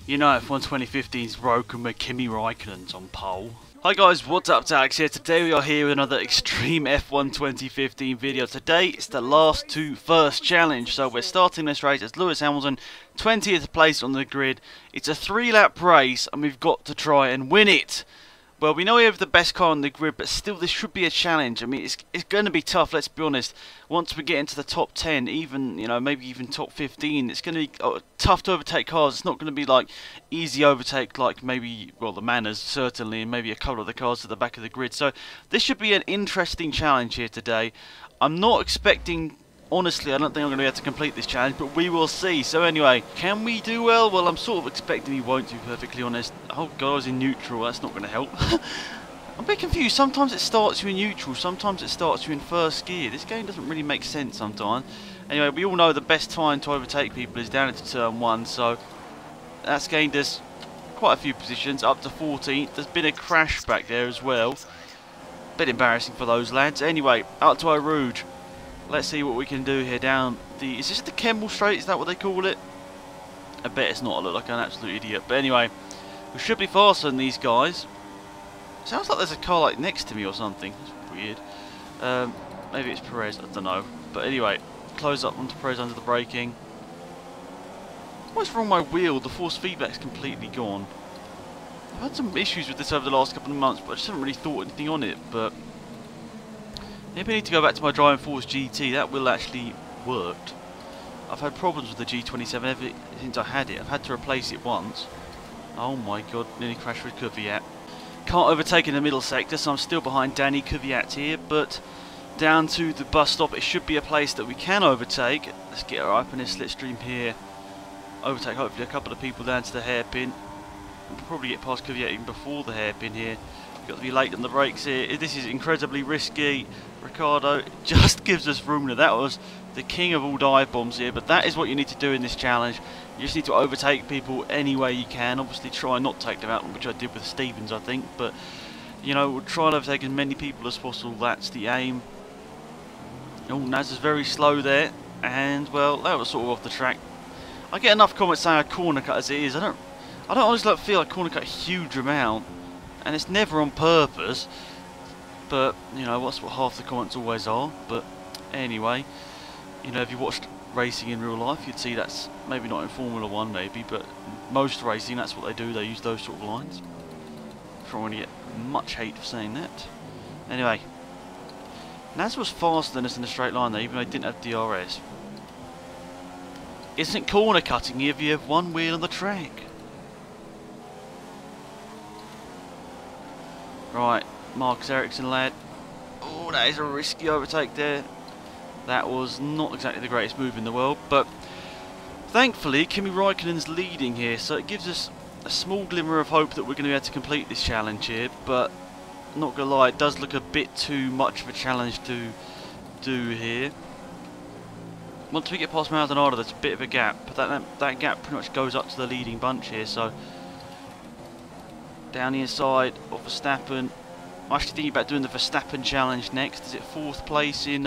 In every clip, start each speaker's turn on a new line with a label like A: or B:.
A: You know F1 2015's broken with Kimi Räikkönen's on pole. Hi guys, what's up, it's Alex here. Today we are here with another Extreme F1 2015 video. Today it's the last to first challenge, so we're starting this race as Lewis Hamilton, 20th place on the grid. It's a 3-lap race and we've got to try and win it. Well, we know we have the best car on the grid, but still this should be a challenge. I mean, it's going to be tough, let's be honest. Once we get into the top 10, even, you know, maybe even top 15, it's going to be tough to overtake cars. It's not going to be like easy overtake like maybe, well, the Manners certainly, and maybe a couple of the cars at the back of the grid. So this should be an interesting challenge here today. I'm not expecting... Honestly, I don't think I'm going to be able to complete this challenge, but we will see. So anyway, can we do well? Well, I'm sort of expecting we won't, to be perfectly honest. Oh god, I was in neutral, that's not going to help. I'm a bit confused. Sometimes it starts you in neutral, sometimes it starts you in first gear. This game doesn't really make sense sometimes. Anyway, we all know the best time to overtake people is down into turn 1, so that's gained us quite a few positions, up to 14th. There's been a crash back there as well. Bit embarrassing for those lads. Anyway, up to Eau Rouge. Let's see what we can do here down the... Is this the Kemmel Straight? Is that what they call it? I bet it's not. I look like an absolute idiot. But anyway, we should be faster than these guys. Sounds like there's a car like next to me or something. That's weird. Maybe it's Perez. I don't know. But anyway, close up onto Perez under the braking. What's wrong with my wheel? The force feedback's completely gone. I've had some issues with this over the last couple of months, but I just haven't really thought anything on it. But... maybe I need to go back to my Driving Force GT, that will actually work. I've had problems with the G27 ever since I had it. I've had to replace it once. Oh my god, nearly crashed with Kvyat. Can't overtake in the middle sector, so I'm still behind Danny Kvyat here, but down to the bus stop, it should be a place that we can overtake. Let's get her up in this slipstream here. Overtake hopefully a couple of people down to the hairpin. We'll probably get past Kvyat even before the hairpin here. Got to be late on the brakes here. This is incredibly risky. Ricardo just gives us room. That was the king of all dive bombs here, but that is what you need to do in this challenge. You just need to overtake people any way you can. Obviously try not to take them out, which I did with Stevens, I think, but you know, we'll try and overtake as many people as possible. That's the aim. Oh, Naz is very slow there, and well, that was sort of off the track. I get enough comments saying I corner cut as it is. I don't honestly feel like corner cut a huge amount. And it's never on purpose, but you know, that's what half the comments always are. But anyway, you know, if you watched racing in real life, you'd see that's maybe not in Formula 1 maybe, but most racing, that's what they do, they use those sort of lines. I'm sure I'm going to get much hate for saying that. Anyway, Naz was faster than us in a straight line though, even though he didn't have DRS. Isn't corner cutting if you have one wheel on the track? Right, Marcus Ericsson lad. Oh, that is a risky overtake there. That was not exactly the greatest move in the world, but thankfully Kimi Räikkönen's leading here, so it gives us a small glimmer of hope that we're going to be able to complete this challenge here, but not going to lie, it does look a bit too much of a challenge to do here. Once we get past Maldonado, there's a bit of a gap, but that gap pretty much goes up to the leading bunch here, so... down the inside of Verstappen. I'm actually thinking about doing the Verstappen challenge next. Is it 4th place in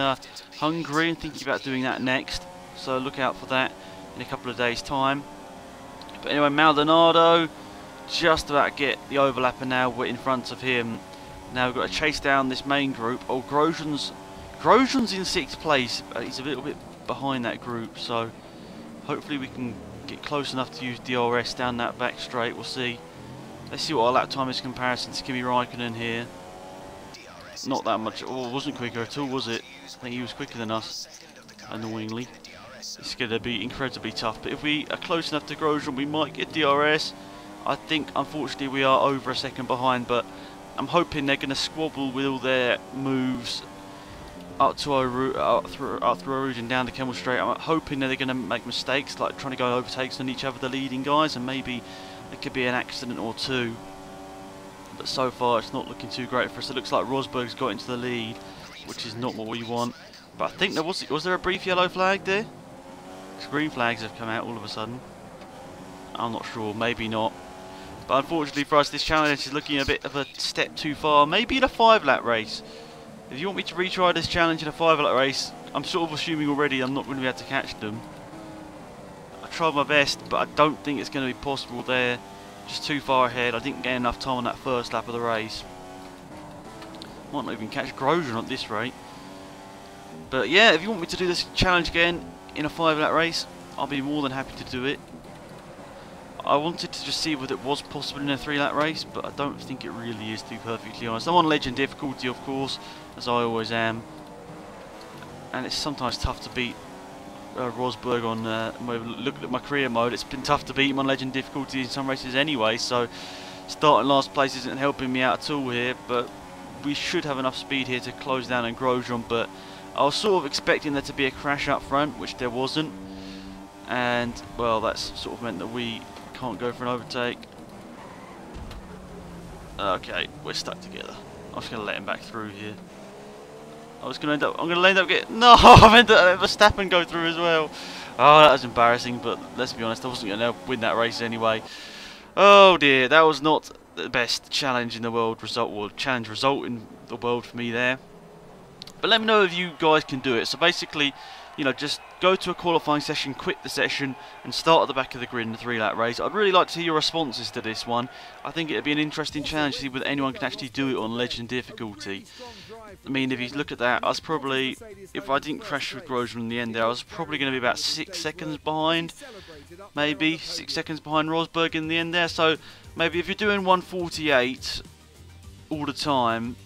A: Hungary? I'm thinking about doing that next. So look out for that in a couple of days' time. But anyway, Maldonado just about get the overlap, and now we're in front of him. Now we've got to chase down this main group. Oh, Grosjean's in 6th place. He's a little bit behind that group, so hopefully we can get close enough to use DRS down that back straight. We'll see. Let's see what our lap time is in comparison to Kimi Räikkönen here. Not that much. Oh, it wasn't quicker at all, was it? I think he was quicker than us, annoyingly. It's going to be incredibly tough, but if we are close enough to Grosjean, we might get DRS. I think, unfortunately, we are over a second behind, but I'm hoping they're going to squabble with all their moves up to through Eau Rouge and down to Kemmel Straight. I'm hoping that they're going to make mistakes, like trying to go overtakes on each other, the leading guys, and maybe there could be an accident or two. But so far it's not looking too great for us. It looks like Rosberg's got into the lead, which is not what we want. But I think there was there a brief yellow flag there? Green flags have come out all of a sudden. I'm not sure, maybe not. But unfortunately for us, this challenge is looking a bit of a step too far. Maybe in a 5-lap race. If you want me to retry this challenge in a 5-lap race, I'm sort of assuming already I'm not going to be able to catch them. tried my best, but I don't think it's going to be possible there. Just too far ahead. I didn't get enough time on that first lap of the race. Might not even catch Grosjean at this rate. But yeah, if you want me to do this challenge again in a 5-lap race, I'll be more than happy to do it. I wanted to just see whether it was possible in a 3-lap race, but I don't think it really is, to be perfectly honest. I'm on legend difficulty, of course, as I always am. And it's sometimes tough to beat Rosberg on look at my career mode. It's been tough to beat him on legend difficulty in some races anyway, so starting last place isn't helping me out at all here, but we should have enough speed here to close down on Grosjean. But I was sort of expecting there to be a crash up front, which there wasn't, and well, that's sort of meant that we can't go for an overtake. Okay, we're stuck together. I'm just going to let him back through here. I'm going to end up getting... No! I've ended up Verstappen go through as well. Oh, that was embarrassing, but let's be honest, I wasn't going to win that race anyway. Oh dear, that was not the best challenge in the world result, or challenge result in the world for me there. But let me know if you guys can do it. So basically, you know, just go to a qualifying session, quit the session, and start at the back of the grid in a 3-lap race. I'd really like to hear your responses to this one. I think it'd be an interesting challenge to see whether anyone can actually do it on legend difficulty. I mean, if you look at that, I was probably, if I didn't crash with Grosjean in the end there, I was probably going to be about 6 seconds behind. Maybe 6 seconds behind Rosberg in the end there. So maybe if you're doing 148 all the time,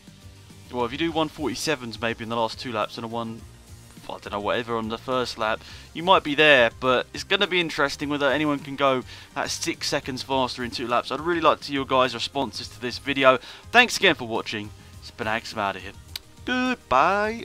A: well, if you do 147s maybe in the last 2 laps and a I don't know, whatever on the first lap, you might be there, but it's going to be interesting whether anyone can go at 6 seconds faster in 2 laps. I'd really like to hear your guys' responses to this video. Thanks again for watching. It's been AlexZAfRo out of here. Goodbye.